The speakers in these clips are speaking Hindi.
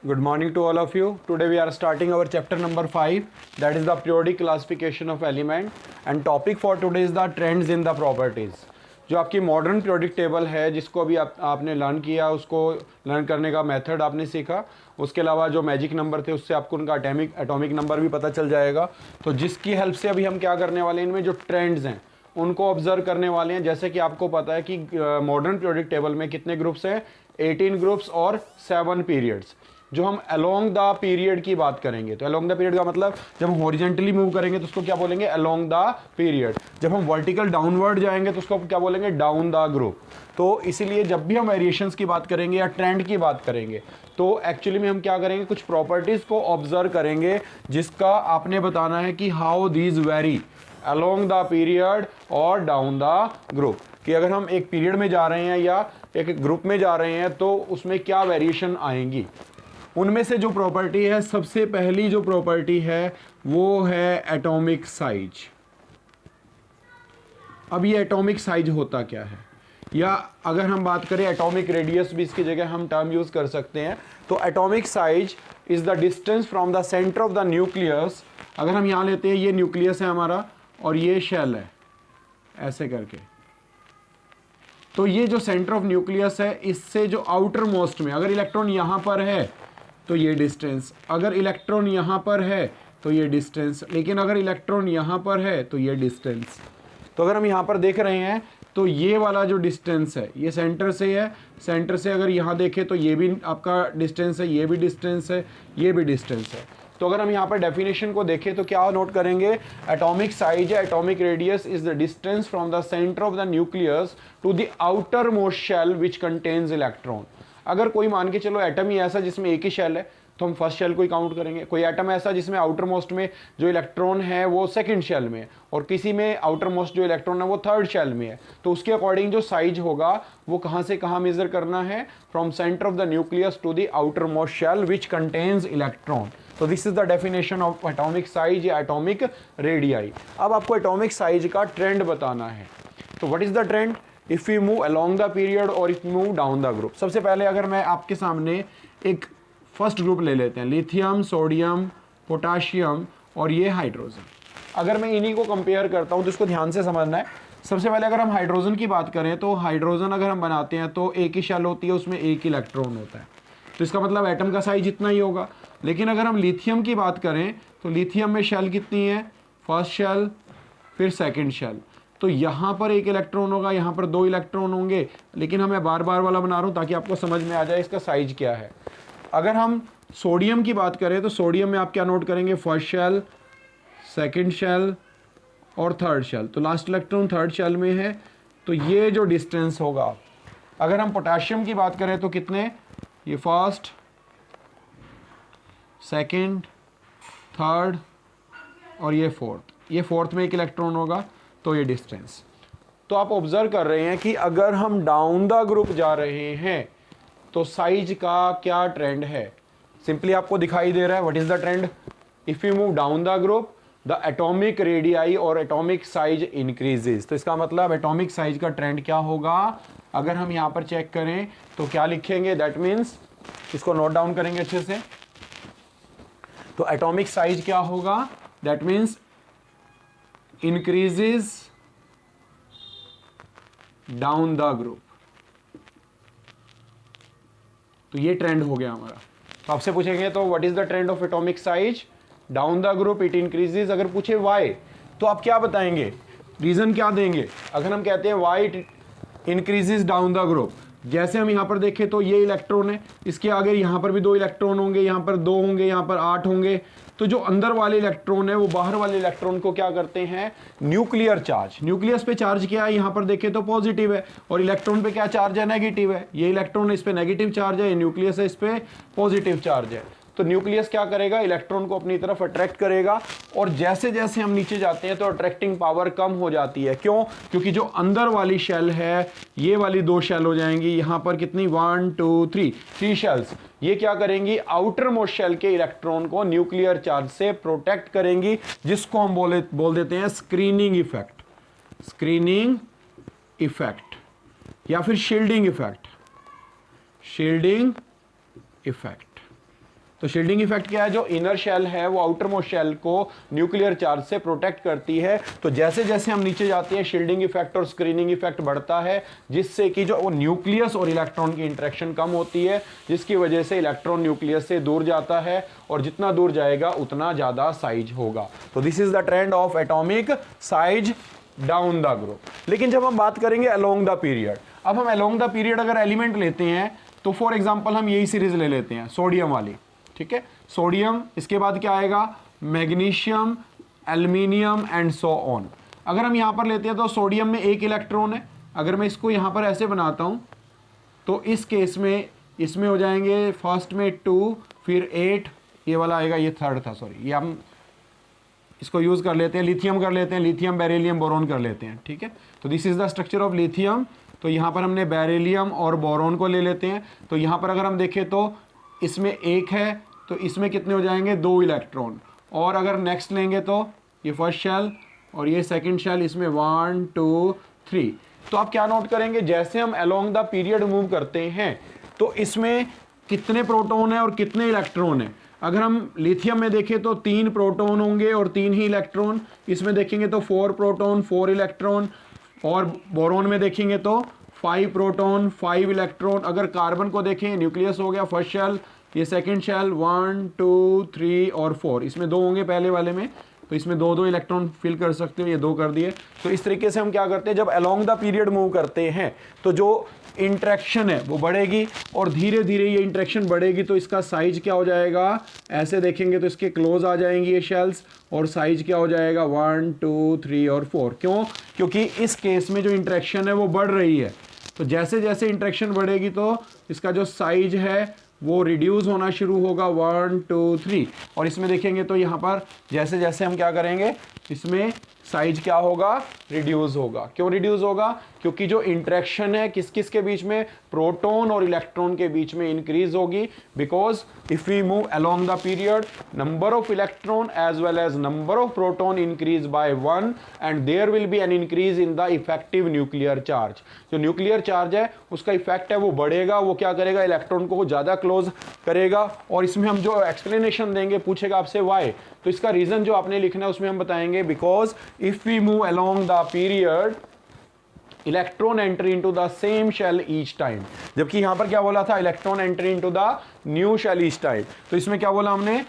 Good morning to all of you. Today we are starting our chapter number 5, that is the periodic classification of element, and topic for today is the trends in the properties. जो आपकी मॉडर्न पीरियोडिक टेबल है जिसको अभी आपने लर्न किया, उसको लर्न करने का मेथड आपने सीखा, उसके अलावा जो मैजिक नंबर थे उससे आपको उनका एटॉमिक नंबर भी पता चल जाएगा। तो जिसकी हेल्प से अभी हम क्या करने वाले हैं, इनमें जो ट्रेंड्स हैं उनको ऑब्जर्व करने वाले हैं। जैसे कि आपको पता है कि मॉडर्न पीरियोडिक टेबल में कितने ग्रुप्स हैं, 18 ग्रुप्स और 7 पीरियड्स। जो हम अलोंग द पीरियड की बात करेंगे तो अलोंग द पीरियड का मतलब जब हम हॉरिजेंटली मूव करेंगे तो उसको क्या बोलेंगे, अलोंग द पीरियड। जब हम वर्टिकल डाउनवर्ड जाएंगे तो उसको क्या बोलेंगे, डाउन द ग्रुप। तो इसीलिए जब भी हम वेरिएशंस की बात करेंगे या ट्रेंड की बात करेंगे तो एक्चुअली में हम क्या करेंगे, कुछ प्रॉपर्टीज को ऑब्जर्व करेंगे जिसका आपने बताना है कि how these very along the period और डाउन द ग्रुप। कि अगर हम एक पीरियड में जा रहे हैं या एक ग्रुप में जा रहे हैं तो उसमें क्या वेरिएशन आएंगी। उनमें से जो प्रॉपर्टी है, सबसे पहली जो प्रॉपर्टी है वो है एटॉमिक साइज। अब ये एटॉमिक साइज होता क्या है, या अगर हम बात करें एटॉमिक रेडियस भी इसकी जगह हम टर्म यूज कर सकते हैं। तो atomic size is the distance from the centre of the nucleus. अगर हम यहां लेते हैं, ये न्यूक्लियस है हमारा और ये शेल है ऐसे करके, तो ये जो सेंटर ऑफ न्यूक्लियस है इससे जो आउटर मोस्ट में अगर इलेक्ट्रॉन यहां पर है तो ये डिस्टेंस, अगर इलेक्ट्रॉन यहाँ पर है तो ये डिस्टेंस, लेकिन अगर इलेक्ट्रॉन यहाँ पर है तो ये डिस्टेंस। तो अगर हम यहाँ पर देख रहे हैं तो ये वाला जो डिस्टेंस है ये सेंटर से है, सेंटर से अगर यहाँ देखें तो ये भी आपका डिस्टेंस है, ये भी डिस्टेंस है, ये भी डिस्टेंस है। तो अगर हम यहाँ पर डेफिनेशन को देखें तो क्या नोट करेंगे, एटॉमिक साइज या atomic radius is the distance from the centre of the nucleus to the outermost shell which contains electron. अगर कोई मान के चलो एटम ही ऐसा जिसमें एक ही शेल है तो हम फर्स्ट शेल को ही काउंट करेंगे। कोई एटम ऐसा जिसमें आउटर मोस्ट में जो इलेक्ट्रॉन है वो सेकंड शेल में है, और किसी में आउटर मोस्ट जो इलेक्ट्रॉन है वो थर्ड शेल में है, तो उसके अकॉर्डिंग जो साइज होगा वो कहाँ से कहाँ मेजर करना है, from centre of the nucleus to the outermost shell which contains electron. तो this is the definition of atomic size या एटॉमिक रेडियाई। अब आपको एटॉमिक साइज का ट्रेंड बताना है। तो what is the trend if you move along the period और if move down the group. सबसे पहले अगर मैं आपके सामने एक फर्स्ट ग्रुप ले लेते हैं, लिथियम, सोडियम, पोटाशियम और ये हाइड्रोजन। अगर मैं इन्हीं को कंपेयर करता हूं तो इसको ध्यान से समझना है। सबसे पहले अगर हम हाइड्रोजन की बात करें तो हाइड्रोजन अगर हम बनाते हैं तो एक ही शेल होती है, उसमें एक इलेक्ट्रॉन होता है, तो इसका मतलब एटम का साइज इतना ही होगा। लेकिन अगर हम लिथियम की बात करें तो लिथियम में शेल कितनी है, फर्स्ट शेल फिर सेकेंड शेल, तो यहाँ पर एक इलेक्ट्रॉन होगा, यहाँ पर 2 इलेक्ट्रॉन होंगे, लेकिन मैं बार बार वाला बना रहा हूँ ताकि आपको समझ में आ जाए इसका साइज क्या है। अगर हम सोडियम की बात करें तो सोडियम में आप क्या नोट करेंगे, फर्स्ट शेल, सेकंड शेल और थर्ड शेल, तो लास्ट इलेक्ट्रॉन थर्ड शेल में है, तो ये जो डिस्टेंस होगा। अगर हम पोटाशियम की बात करें तो कितने, ये फर्स्ट, सेकंड, थर्ड और ये फोर्थ, ये फोर्थ में एक इलेक्ट्रॉन होगा, तो ये डिस्टेंस। तो आप ऑब्जर्व कर रहे हैं कि अगर हम डाउन द ग्रुप जा रहे हैं तो साइज का क्या ट्रेंड है, सिंपली आपको दिखाई दे रहा है। What is the trend if you move down the group, the atomic radii और एटॉमिक साइज इंक्रीजेस। तो इसका मतलब एटॉमिक साइज का ट्रेंड क्या होगा, अगर हम यहां पर चेक करें तो क्या लिखेंगे, दैट मीन्स इसको नोट डाउन करेंगे अच्छे से। तो एटॉमिक साइज क्या होगा, that means increases down the group. तो ये ट्रेंड हो गया हमारा। तो आपसे पूछेंगे तो what is the trend of atomic size, down the group it increases. अगर पूछे वाई तो आप क्या बताएंगे, रीजन क्या देंगे। अगर हम कहते हैं why it increases down the group, जैसे हम यहाँ पर देखें तो ये इलेक्ट्रॉन है, इसके आगे यहाँ पर भी 2 इलेक्ट्रॉन होंगे, यहाँ पर 2 होंगे, यहाँ पर 8 होंगे, तो जो अंदर वाले इलेक्ट्रॉन है वो बाहर वाले इलेक्ट्रॉन को क्या करते हैं, न्यूक्लियर चार्ज। न्यूक्लियस पे चार्ज क्या है, यहाँ पर देखें तो पॉजिटिव है, और इलेक्ट्रॉन पे क्या चार्ज है, नेगेटिव है। ये इलेक्ट्रॉन इस पे नेगेटिव चार्ज है, ये न्यूक्लियस है इस पे पॉजिटिव चार्ज है। तो न्यूक्लियस क्या करेगा, इलेक्ट्रॉन को अपनी तरफ अट्रैक्ट करेगा, और जैसे जैसे हम नीचे जाते हैं तो अट्रैक्टिंग पावर कम हो जाती है। क्यों, क्योंकि जो अंदर वाली शेल है ये वाली 2 शेल हो जाएंगी, यहां पर कितनी 1 2 3 शेल्स, ये क्या करेंगी, आउटर मोस्ट शेल के इलेक्ट्रॉन को न्यूक्लियर चार्ज से प्रोटेक्ट करेंगी, जिसको हम बोल देते हैं स्क्रीनिंग इफेक्ट, स्क्रीनिंग इफेक्ट या फिर शील्डिंग इफेक्ट, शील्डिंग इफेक्ट। तो शील्डिंग इफेक्ट क्या है, जो इनर शेल है वो आउटर मोस्ट शेल को न्यूक्लियर चार्ज से प्रोटेक्ट करती है। तो जैसे जैसे हम नीचे जाते हैं शील्डिंग इफेक्ट और स्क्रीनिंग इफेक्ट बढ़ता है, जिससे कि जो वो न्यूक्लियस और इलेक्ट्रॉन की इंटरेक्शन कम होती है, जिसकी वजह से इलेक्ट्रॉन न्यूक्लियस से दूर जाता है और जितना दूर जाएगा उतना ज़्यादा साइज होगा। तो this is the trend of atomic size down the group. लेकिन जब हम बात करेंगे अलोंग द पीरियड, अब हम अलोंग द पीरियड अगर एलिमेंट लेते हैं तो फॉर एग्जांपल हम यही सीरीज ले लेते हैं सोडियम वाली, ठीक है, सोडियम, इसके बाद क्या आएगा magnesium, aluminium and so on. अगर हम यहां पर लेते हैं तो सोडियम में एक इलेक्ट्रॉन है, अगर मैं इसको यहां पर ऐसे बनाता हूं तो इस केस में इसमें हो जाएंगे फर्स्ट में 2, फिर 8, ये वाला आएगा, ये थर्ड था, सॉरी, ये हम इसको यूज कर लेते हैं, लिथियम कर लेते हैं, लिथियम बेरिलियम बोरॉन कर लेते हैं, ठीक है। तो this is the structure of lithium. तो यहाँ पर हमने बेरिलियम और बोरॉन को ले लेते हैं। तो यहाँ पर अगर हम देखें तो इसमें एक है, तो इसमें कितने हो जाएंगे 2 इलेक्ट्रॉन। और अगर नेक्स्ट लेंगे तो ये फर्स्ट शेल और ये सेकंड शेल, इसमें 1 2 3। तो आप क्या नोट करेंगे, जैसे हम अलोंग द पीरियड मूव करते हैं तो इसमें कितने प्रोटॉन है और कितने इलेक्ट्रॉन है। अगर हम लिथियम में देखें तो 3 प्रोटॉन होंगे और 3 ही इलेक्ट्रॉन, इसमें देखेंगे तो 4 प्रोटॉन 4 इलेक्ट्रॉन, और बोरॉन में देखेंगे तो 5 प्रोटॉन 5 इलेक्ट्रॉन। अगर कार्बन को देखें, न्यूक्लियस हो गया फर्स्ट शेल, ये सेकंड शेल 1 2 3 और 4, इसमें 2 होंगे पहले वाले में, तो इसमें 2 इलेक्ट्रॉन फिल कर सकते हो, ये 2 कर दिए। तो इस तरीके से हम क्या करते हैं, जब अलोंग द पीरियड मूव करते हैं तो जो इंट्रैक्शन है वो बढ़ेगी और धीरे धीरे ये इंट्रैक्शन बढ़ेगी, तो इसका साइज क्या हो जाएगा, ऐसे देखेंगे तो इसके क्लोज आ जाएंगी ये शेल्स, और साइज क्या हो जाएगा 1 2 3 और 4। क्यों, क्योंकि इस केस में जो इंट्रैक्शन है वो बढ़ रही है। तो जैसे जैसे इंट्रैक्शन बढ़ेगी तो इसका जो साइज है वो रिड्यूस होना शुरू होगा 1 2 3। और इसमें देखेंगे तो यहाँ पर जैसे जैसे हम क्या करेंगे, इसमें साइज क्या होगा, रिड्यूस होगा। क्यों रिड्यूस होगा, क्योंकि जो इंटरेक्शन है किस किस के बीच में, प्रोटॉन और इलेक्ट्रॉन के बीच में इंक्रीज होगी। Because if we move along the period, number of electron as well as number of proton increase by 1 and there will be an increase in the effective nuclear charge. जो न्यूक्लियर चार्ज है उसका इफेक्ट है वो बढ़ेगा, वो क्या करेगा, इलेक्ट्रॉन को ज्यादा क्लोज करेगा। और इसमें हम जो एक्सप्लेनेशन देंगे, पूछेगा आपसे वाई, तो इसका रीजन जो आपने लिखना है उसमें हम बताएंगे because if we move along the period electron enter into the same shell each time. जबकि यहां पर क्या बोला था, electron enter into the new shell each time. तो इसमें क्या बोला हमने,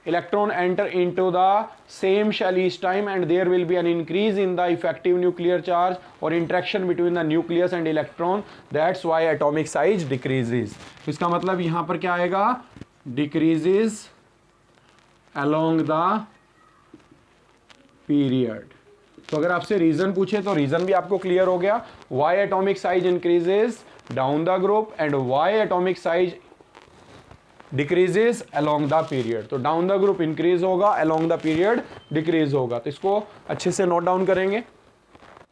electron enter into the same shell each time and there will be an increase in the effective nuclear charge और interaction between the nucleus and electron, that's why atomic size decreases. तो इसका मतलब यहां पर क्या आएगा, डिक्रीजेस अलोंग द पीरियड। तो अगर आपसे रीजन पूछे तो रीजन भी आपको क्लियर हो गया, why atomic size increases down the group and why atomic size decreases along the period. तो डाउन द ग्रुप इंक्रीज होगा, अलोंग द पीरियड डिक्रीज होगा। तो इसको अच्छे से नोट डाउन करेंगे।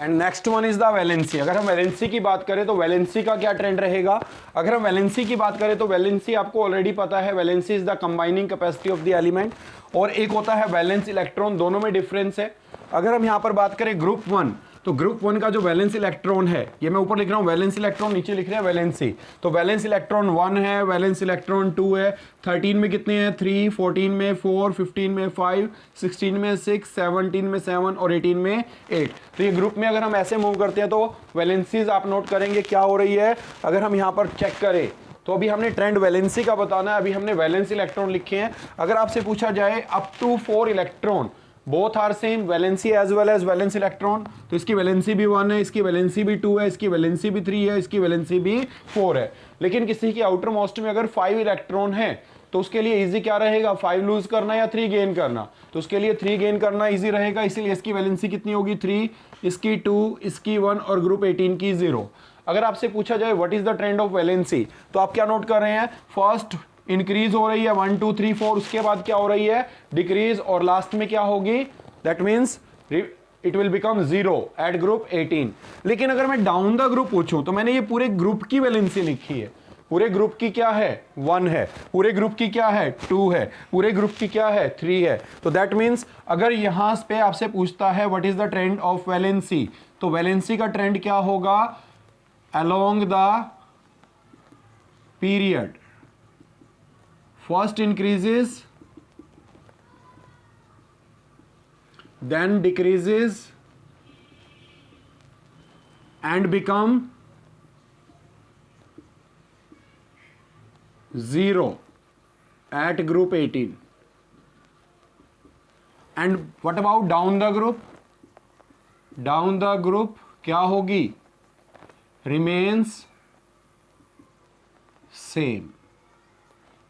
And next one is the valency. अगर हम वैलेंसी की बात करें तो वैलेंसी का क्या ट्रेंड रहेगा। अगर हम वैलेंसी की बात करें तो वैलेंसी आपको ऑलरेडी पता है, valency is the combining capacity of the element, और एक होता है वैलेंस इलेक्ट्रॉन, दोनों में डिफरेंस है। अगर हम यहां पर बात करें ग्रुप 1, तो ग्रुप 1 का जो वैलेंस इलेक्ट्रॉन है, ये मैं ऊपर लिख रहा हूं वैलेंस इलेक्ट्रॉन, नीचे लिख रहे हैं वैलेंसी। तो वैलेंस इलेक्ट्रॉन 1 है, वैलेंस इलेक्ट्रॉन 2 है, 13 में कितने हैं 3, 14 में 4, 15 में 5, 16 में 6, 17 में 7 और 18 में 8। तो ये ग्रुप में अगर हम ऐसे मूव करते हैं तो वैलेंसीज आप नोट करेंगे क्या हो रही है। अगर हम यहाँ पर चेक करें तो अभी हमने ट्रेंड वैलेंसी का बताना है, अभी हमने वैलेंस इलेक्ट्रॉन लिखे हैं। अगर आपसे पूछा जाए up to 4 electron both are same, valency as well as valence electron, तो इसकी वैलेंसी भी 1 है, इसकी वैलेंसी भी 2 है, इसकी वैलेंसी भी 3 है, इसकी वैलेंसी भी 4 है। लेकिन किसी की आउटर मोस्ट में अगर 5 इलेक्ट्रॉन है तो उसके लिए इजी क्या रहेगा, 5 लूज करना या 3 गेन करना। तो उसके लिए 3 गेन करना इजी रहेगा, इसीलिए इसकी वैलेंसी कितनी होगी 3, इसकी 2, इसकी 1 और ग्रुप 18 की 0। अगर आपसे पूछा जाए what is the trend of valency, तो आप क्या नोट कर रहे हैं, फर्स्ट इंक्रीज हो रही है 1 2 3 4, उसके बाद क्या हो रही है डिक्रीज, और लास्ट में क्या होगी, that means it will become 0 at group 18। लेकिन अगर मैं डाउन द ग्रुप पूछूं तो मैंने ये पूरे ग्रुप की वैलेंसी लिखी है, पूरे ग्रुप की क्या है 1 है, पूरे ग्रुप की क्या है 2 है, पूरे ग्रुप की क्या है 3 है। तो दैट मीन्स अगर यहां पे आपसे पूछता है what is the trend of valency, तो वैलेंसी का ट्रेंड क्या होगा, along the period first increases then decreases and become 0 at group 18. And what about down the group? Down the group क्या होगी? Remains same.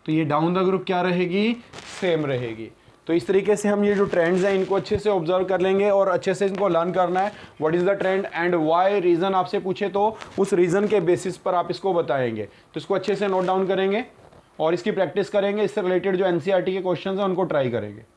तो ये डाउन द ग्रुप क्या रहेगी? सेम रहेगी. तो इस तरीके से हम ये जो ट्रेंड्स हैं इनको अच्छे से ऑब्जर्व कर लेंगे और अच्छे से इनको लर्न करना है. What is the trend and why, reason आपसे पूछे तो उस रीज़न के बेसिस पर आप इसको बताएंगे. तो इसको अच्छे से नोट डाउन करेंगे और इसकी प्रैक्टिस करेंगे. इससे रिलेटेड जो एनसीईआरटी के क्वेश्चंस हैं उनको ट्राई करेंगे.